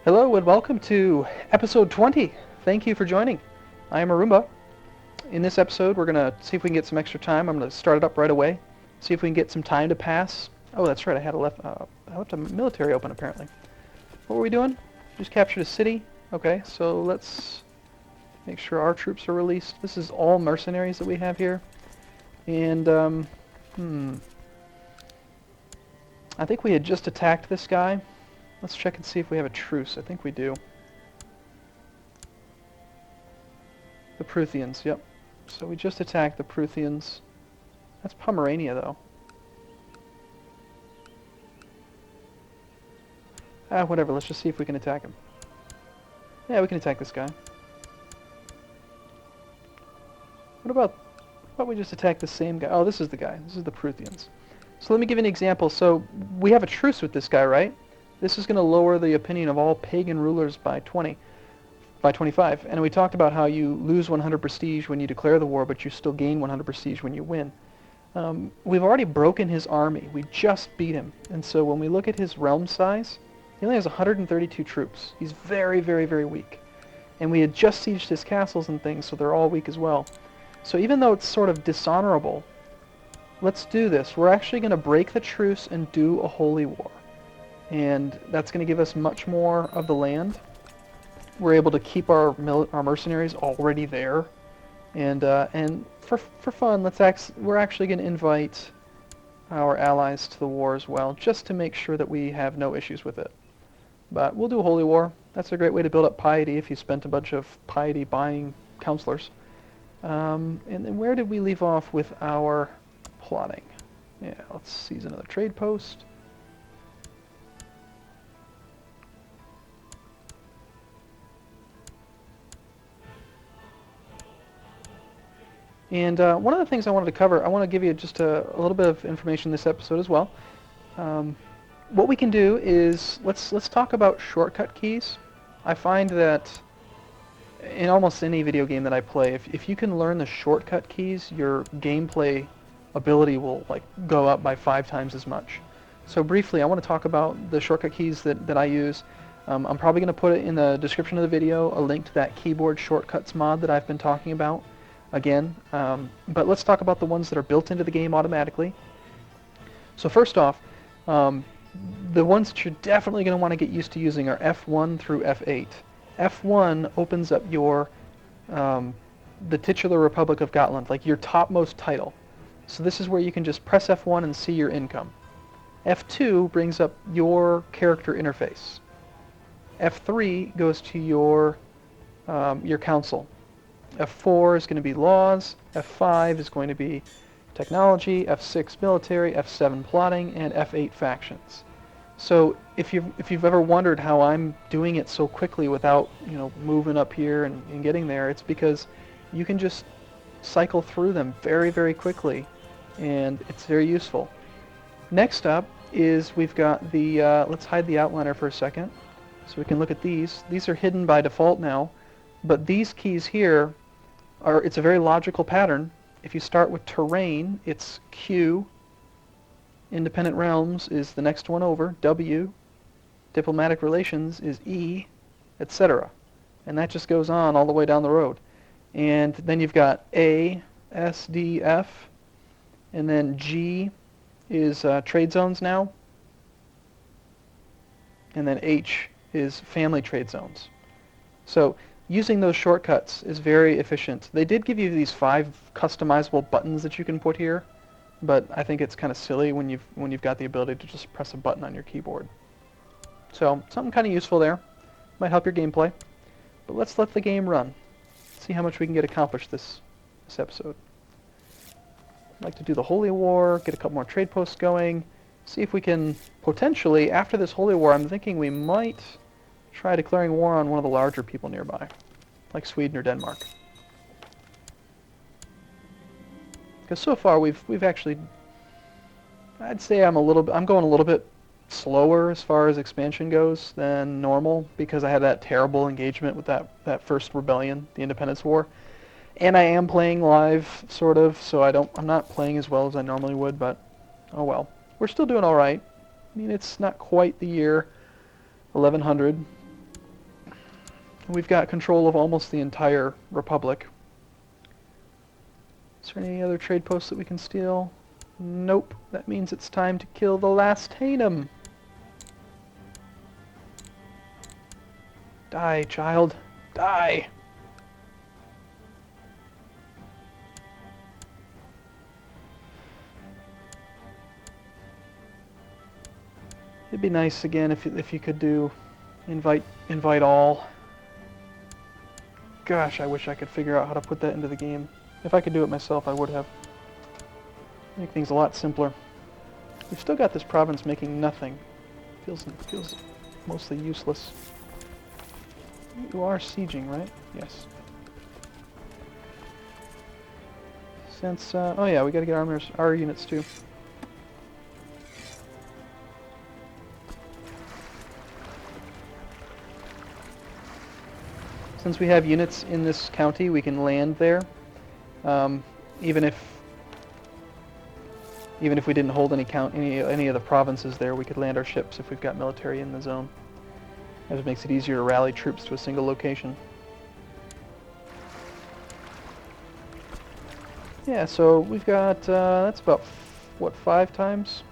Hello and welcome to episode 20. Thank you for joining. I am Arumba. In this episode, we're going to see if we can get some extra time. I'm going to start it up right away. See if we can get some time to pass. Oh, that's right. I left a military open apparently. What were we doing? Just captured a city. Okay, so let's make sure our troops are released. This is all mercenaries that we have here. And, I think we had just attacked this guy. Let's check and see if we have a truce. I think we do. The Prussians, yep. So we just attacked the Prussians. That's Pomerania, though. Whatever, let's just see if we can attack him. Yeah, we can attack this guy. What about we just attack the same guy? Oh, this is the guy. This is the Prussians. So let me give you an example. So we have a truce with this guy, right? This is going to lower the opinion of all pagan rulers by 25. And we talked about how you lose 100 prestige when you declare the war, but you still gain 100 prestige when you win. We've already broken his army. We just beat him. And so when we look at his realm size, he only has 132 troops. He's very, very, very weak. And we had just sieged his castles and things, so they're all weak as well. So even though it's sort of dishonorable, let's do this. We're actually going to break the truce and do a holy war. And that's going to give us much more of the land. We're able to keep our mercenaries already there, and for fun, we're actually going to invite our allies to the war as well, just to make sure that we have no issues with it. But we'll do a holy war. That's a great way to build up piety if you spent a bunch of piety buying counselors. And then where did we leave off with our plotting? Yeah, let's seize another trade post. And one of the things I wanted to cover, I want to give you just a little bit of information in this episode as well. What we can do is, let's talk about shortcut keys. I find that in almost any video game that I play, if you can learn the shortcut keys, your gameplay ability will go up by 5 times as much. So briefly, I want to talk about the shortcut keys that I use. I'm probably going to put it in the description of the video, a link to that keyboard shortcuts mod that I've been talking about. Again, but let's talk about the ones that are built into the game automatically. So first off, the ones that you're definitely going to want to get used to using are F1 through F8. F1 opens up your the titular Republic of Gotland, like your topmost title. So this is where you can just press F1 and see your income. F2 brings up your character interface. F3 goes to your council. F4 is going to be laws, F5 is going to be technology, F6 military, F7 plotting, and F8 factions. So if you've ever wondered how I'm doing it so quickly without moving up here and getting there, it's because you can just cycle through them very, very quickly, and it's very useful. Next up is we've got the let's hide the outliner for a second so we can look at these. These are hidden by default now, but these keys here it's a very logical pattern. If you start with terrain, it's Q, independent realms is the next one over, W, diplomatic relations is E, etc. And that just goes on all the way down the road. And then you've got A, S, D, F, and then G is trade zones now, and then H is family trade zones. So using those shortcuts is very efficient. They did give you these 5 customizable buttons that you can put here, but I think it's kind of silly when you've got the ability to just press a button on your keyboard. So something kind of useful there. Might help your gameplay. But let's let the game run. See how much we can get accomplished this episode. I'd like to do the Holy War, get a couple more trade posts going, see if we can potentially, after this Holy War, I'm thinking we might try declaring war on one of the larger people nearby, like Sweden or Denmark. Because so far we've actually, I'd say I'm going a little bit slower as far as expansion goes than normal, because I had that terrible engagement with that first rebellion, the Independence War, and I am playing live sort of, so I'm not playing as well as I normally would, but oh well, we're still doing all right. I mean, it's not quite the year 1100. We've got control of almost the entire Republic. Is there any other trade posts that we can steal? Nope. That means it's time to kill the last Hejnum. Die, child. Die! It'd be nice again if you could do invite all. Gosh, I wish I could figure out how to put that into the game. If I could do it myself, I would have. Make things a lot simpler. We've still got this province making nothing. Feels mostly useless. You are sieging, right? Yes. Since oh yeah, we got to get our units too. Since we have units in this county, we can land there, even if we didn't hold any of the provinces there, we could land our ships if we've got military in the zone. That makes it easier to rally troops to a single location. Yeah, so we've got that's about what, 5 times?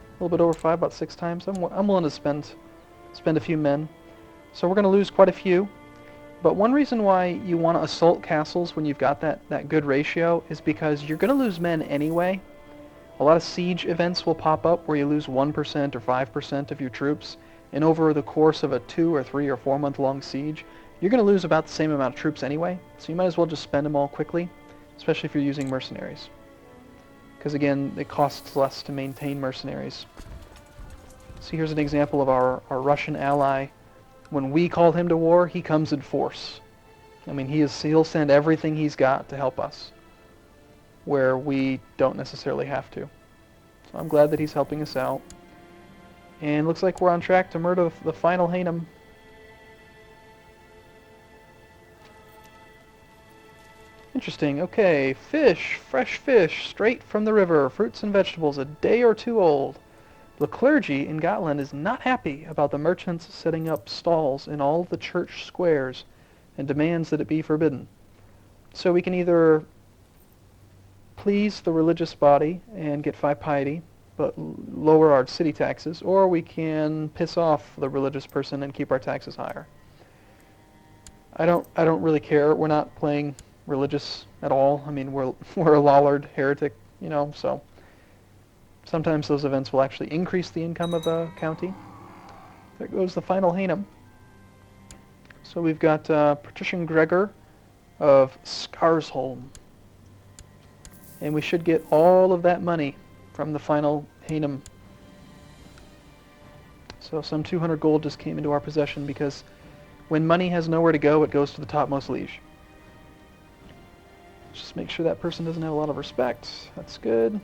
A little bit over 5, about 6 times. I'm willing to spend a few men. So we're going to lose quite a few, but one reason why you want to assault castles when you've got that good ratio is because you're going to lose men anyway. A lot of siege events will pop up where you lose 1% or 5% of your troops, and over the course of a 2 or 3 or 4 month long siege, you're going to lose about the same amount of troops anyway, so you might as well just spend them all quickly, especially if you're using mercenaries. Because again, it costs less to maintain mercenaries. So here's an example of our Russian ally. When we call him to war, he comes in force. I mean, he'll send everything he's got to help us, where we don't necessarily have to. So I'm glad that he's helping us out. And looks like we're on track to murder the final Hejnum. Interesting. Okay, fish, fresh fish, straight from the river, fruits and vegetables, a day or 2 old. The clergy in Gotland is not happy about the merchants setting up stalls in all the church squares and demands that it be forbidden. So we can either please the religious body and get 5 piety, but lower our city taxes, or we can piss off the religious person and keep our taxes higher. I don't really care. We're not playing religious at all. I mean, we're a Lollard heretic, you know, so sometimes those events will actually increase the income of the county. There goes the final Hejnum. So we've got Patrician Gregor of Skarsholm. And we should get all of that money from the final Hejnum. So some 200 gold just came into our possession because when money has nowhere to go, it goes to the topmost liege. Just make sure that person doesn't have a lot of respect. That's good.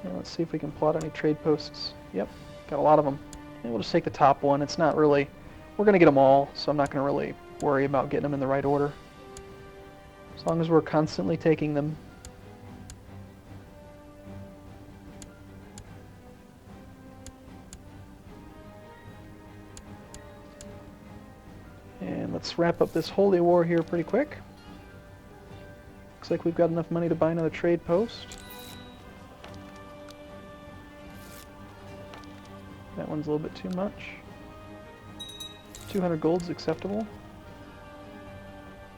And let's see if we can plot any trade posts. Yep, got a lot of them. And we'll just take the top one. It's not really... We're going to get them all, so I'm not going to really worry about getting them in the right order. As long as we're constantly taking them. And let's wrap up this holy war here pretty quick. Looks like we've got enough money to buy another trade post. That one's a little bit too much. 200 gold is acceptable.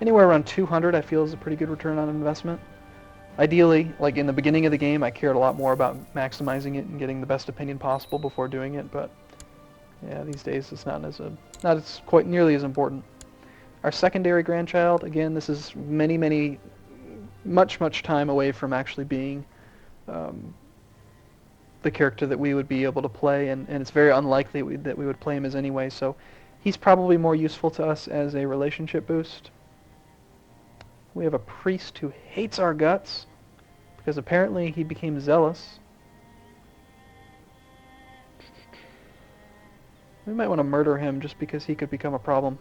Anywhere around 200 I feel is a pretty good return on investment. Ideally, like in the beginning of the game, I cared a lot more about maximizing it and getting the best opinion possible before doing it, but yeah, these days it's not as quite nearly as important. Our secondary grandchild, again, this is much time away from actually being the character that we would be able to play, and it's very unlikely that we would play him as anyway, so he's probably more useful to us as a relationship boost. We have a priest who hates our guts, because apparently he became zealous. We might want to murder him just because he could become a problem.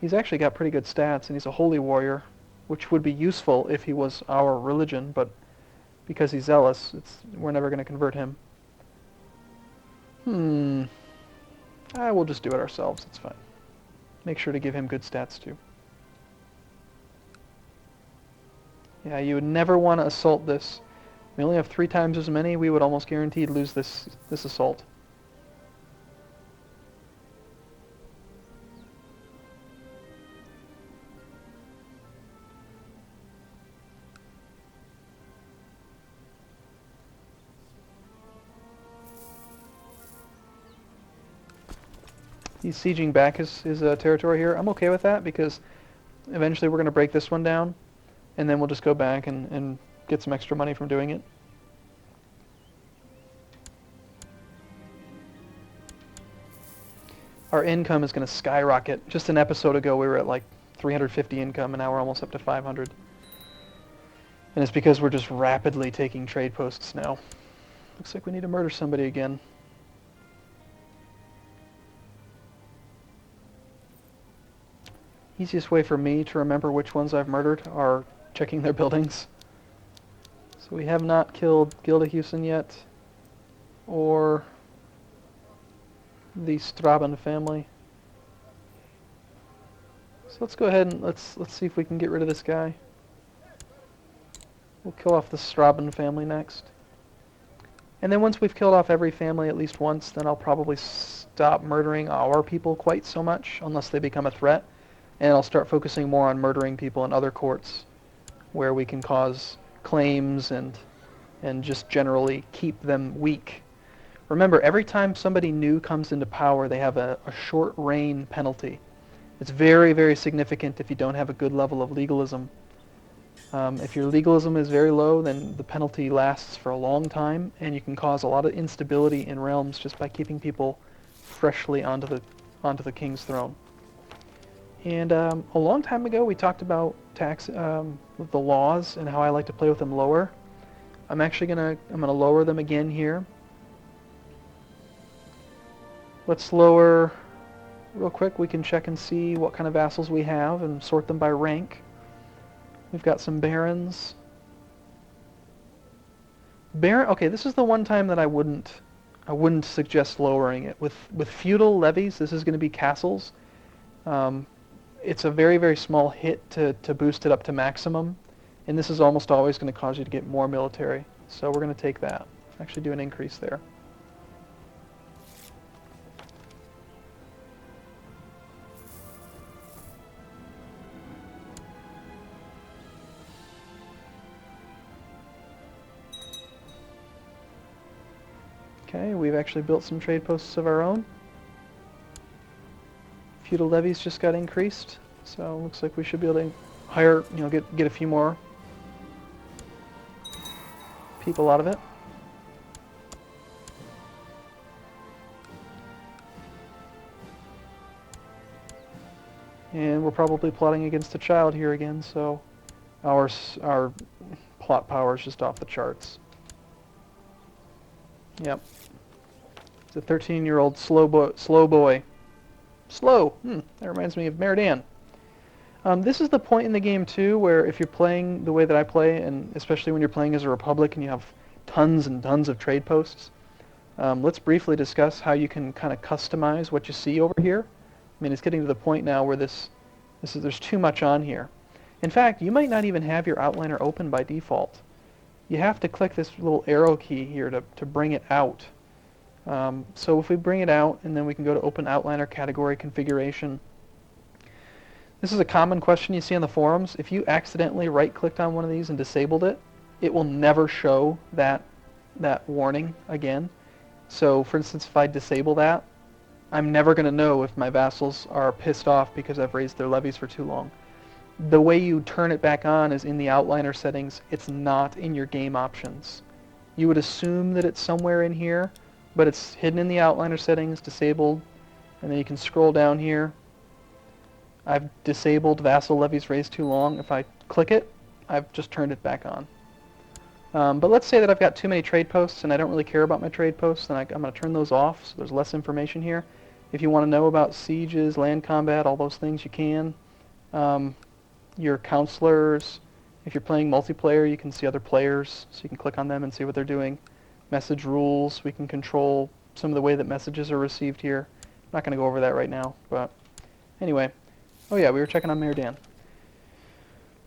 He's actually got pretty good stats, and he's a holy warrior, which would be useful if he was our religion, but because he's zealous, we're never going to convert him. We'll just do it ourselves, it's fine. Make sure to give him good stats too. Yeah, you would never want to assault this. We only have 3 times as many, we would almost guaranteed lose this assault. He's sieging back his territory here. I'm okay with that because eventually we're going to break this one down, and then we'll just go back and get some extra money from doing it. Our income is going to skyrocket. Just an episode ago we were at like 350 income, and now we're almost up to 500. And it's because we're just rapidly taking trade posts now. Looks like we need to murder somebody again. Easiest way for me to remember which ones I've murdered are checking their buildings. So we have not killed Gilda yet, or the Straben family. So let's go ahead and let's see if we can get rid of this guy. We'll kill off the Straben family next. And then once we've killed off every family at least once, then I'll probably stop murdering our people quite so much, unless they become a threat. And I'll start focusing more on murdering people in other courts where we can cause claims and just generally keep them weak. Remember, every time somebody new comes into power, they have a short reign penalty. It's very, very significant if you don't have a good level of legalism. If your legalism is very low, then the penalty lasts for a long time, and you can cause a lot of instability in realms just by keeping people freshly onto the king's throne. And a long time ago, we talked about with the laws and how I like to play with them lower. I'm gonna lower them again here. Let's lower real quick. We can check and see what kind of vassals we have and sort them by rank. We've got some barons. Okay, this is the one time that I wouldn't suggest lowering it. With feudal levies, this is going to be castles. It's a very, very small hit to boost it up to maximum, and this is almost always going to cause you to get more military. So we're going to take that. Actually do an increase there. Okay, we've actually built some trade posts of our own. Feudal levies just got increased, so it looks like we should be able to hire, get a few more people out of it. And we're probably plotting against a child here again, so our plot power is just off the charts. Yep. It's a 13-year-old slow boy. Slow. That reminds me of Meridan. This is the point in the game, too, where if you're playing the way that I play, and especially when you're playing as a republic and you have tons and tons of trade posts, let's briefly discuss how you can kind of customize what you see over here. I mean, it's getting to the point now where there's too much on here. In fact, you might not even have your outliner open by default. You have to click this little arrow key here to bring it out. So if we bring it out, and then we can go to Open Outliner Category Configuration. This is a common question you see on the forums. If you accidentally right-clicked on one of these and disabled it, it will never show that warning again. So for instance, if I disable that, I'm never going to know if my vassals are pissed off because I've raised their levies for too long. The way you turn it back on is in the outliner settings. It's not in your game options. You would assume that it's somewhere in here, but it's hidden in the outliner settings, disabled, and then you can scroll down here. I've disabled vassal levies raised too long. If I click it, I've just turned it back on. But let's say that I've got too many trade posts and I don't really care about my trade posts, then I'm going to turn those off so there's less information here. If you want to know about sieges, land combat, all those things, you can. Your counselors, if you're playing multiplayer, you can see other players, so you can click on them and see what they're doing. Message rules, we can control some of the way that messages are received here. not going to go over that right now, but anyway. Oh yeah, we were checking on Mayor Dan.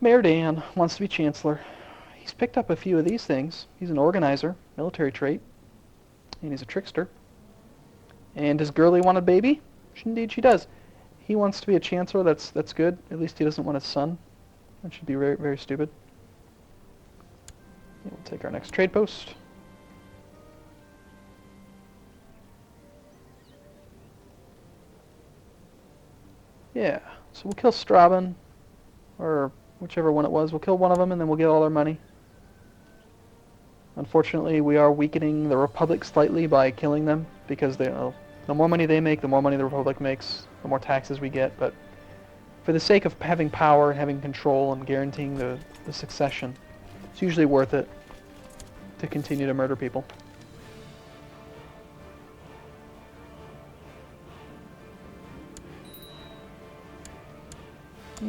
Mayor Dan wants to be Chancellor. He's picked up a few of these things. He's an organizer, military trait, and he's a trickster. And does Girly want a baby? Indeed she does. He wants to be a Chancellor. That's good. At least he doesn't want a son. That should be very, very stupid. We'll take our next trade post. Yeah, so we'll kill Strabon, or whichever one it was. We'll kill one of them, and then we'll get all our money. Unfortunately, we are weakening the Republic slightly by killing them, because the more money they make, the more money the Republic makes, the more taxes we get. But for the sake of having power and having control and guaranteeing the succession, it's usually worth it to continue to murder people.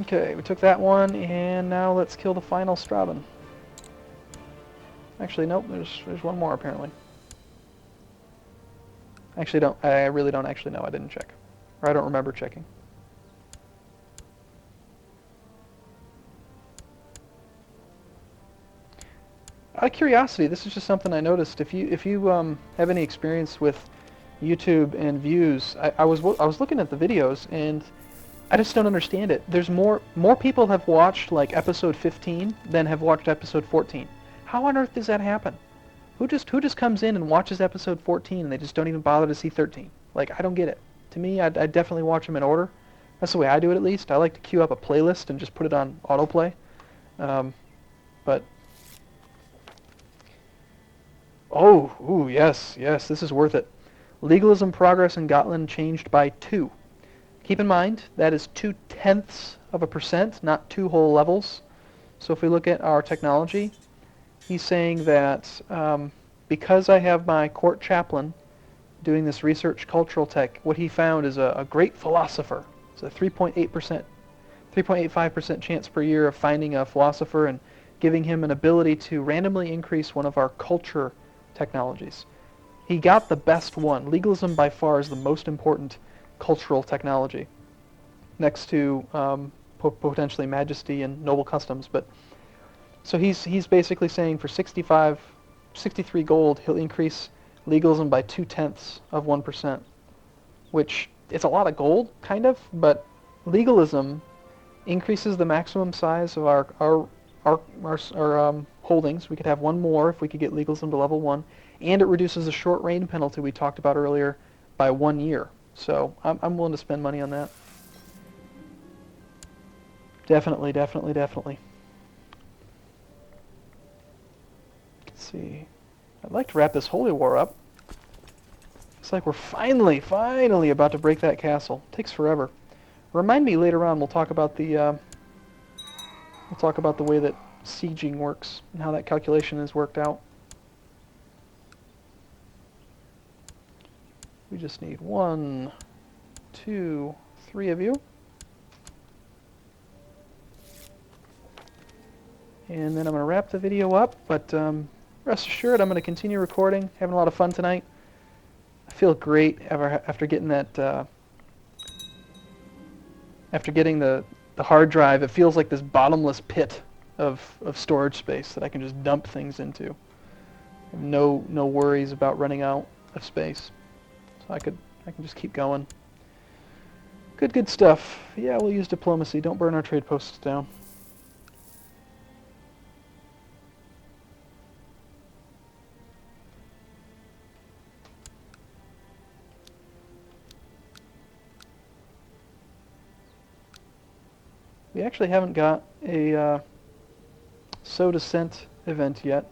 Okay, we took that one, and now let's kill the final Strabon. Actually, nope, there's one more apparently. Actually, I really don't actually know. I didn't check, or I don't remember checking. Out of curiosity, this is just something I noticed. If you have any experience with YouTube and views, I was looking at the videos and I just don't understand it. There's more people have watched like episode 15 than have watched episode 14. How on earth does that happen? Who just comes in and watches episode 14 and they just don't even bother to see 13? Like, I don't get it. To me, I definitely watch them in order. That's the way I do it, at least. I like to queue up a playlist and just put it on autoplay. But ooh, yes, this is worth it. Legalism progress in Gotland changed by 2. Keep in mind, that is 0.2%, not 2 whole levels. So if we look at our technology, he's saying that because I have my court chaplain doing this research cultural tech, what he found is a great philosopher. It's a 3.85% chance per year of finding a philosopher and giving him an ability to randomly increase one of our culture technologies. He got the best one. Legalism by far is the most important cultural technology, next to potentially majesty and noble customs. But so he's basically saying for 63 gold, he'll increase legalism by 0.2%, which is a lot of gold, kind of. But legalism increases the maximum size of our holdings. We could have one more if we could get legalism to level 1, and it reduces the short reign penalty we talked about earlier by 1 year. So I'm willing to spend money on that. Definitely. Let's see. I'd like to wrap this holy war up. Looks like we're finally about to break that castle. It takes forever. Remind me later on. We'll talk about the way that sieging works and how that calculation is worked out. We just need 1, 2, 3 of you. And then I'm going to wrap the video up, but rest assured I'm going to continue recording. Having a lot of fun tonight. I feel great after getting that, after getting the hard drive. It feels like this bottomless pit of storage space that I can just dump things into. No worries about running out of space. So I can just keep going. Good stuff. Yeah, we'll use diplomacy. Don't burn our trade posts down. We actually haven't got a sow dissent event yet.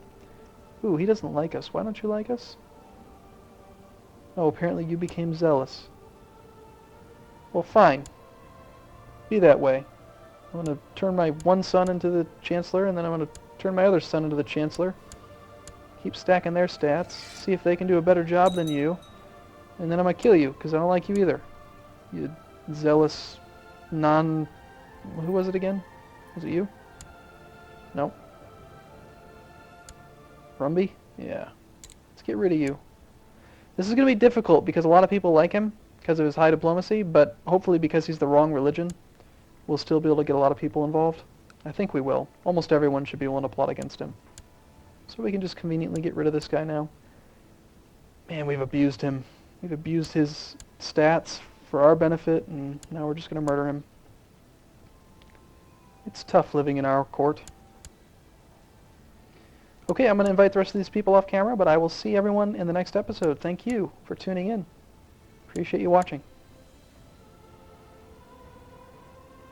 Ooh, he doesn't like us. Why don't you like us? Oh, apparently you became zealous. Well, fine. Be that way. I'm going to turn my one son into the Chancellor, and then I'm going to turn my other son into the Chancellor. Keep stacking their stats. See if they can do a better job than you. And then I'm going to kill you, because I don't like you either. You zealous, Who was it again? Was it you? Nope. Rumby? Yeah. Let's get rid of you. This is going to be difficult because a lot of people like him, because of his high diplomacy, but hopefully because he's the wrong religion, we'll still be able to get a lot of people involved. I think we will. Almost everyone should be willing to plot against him. So we can just conveniently get rid of this guy now. Man, we've abused him. We've abused his stats for our benefit, and now we're just going to murder him. It's tough living in our court. Okay, I'm going to invite the rest of these people off camera, but I will see everyone in the next episode. Thank you for tuning in. Appreciate you watching.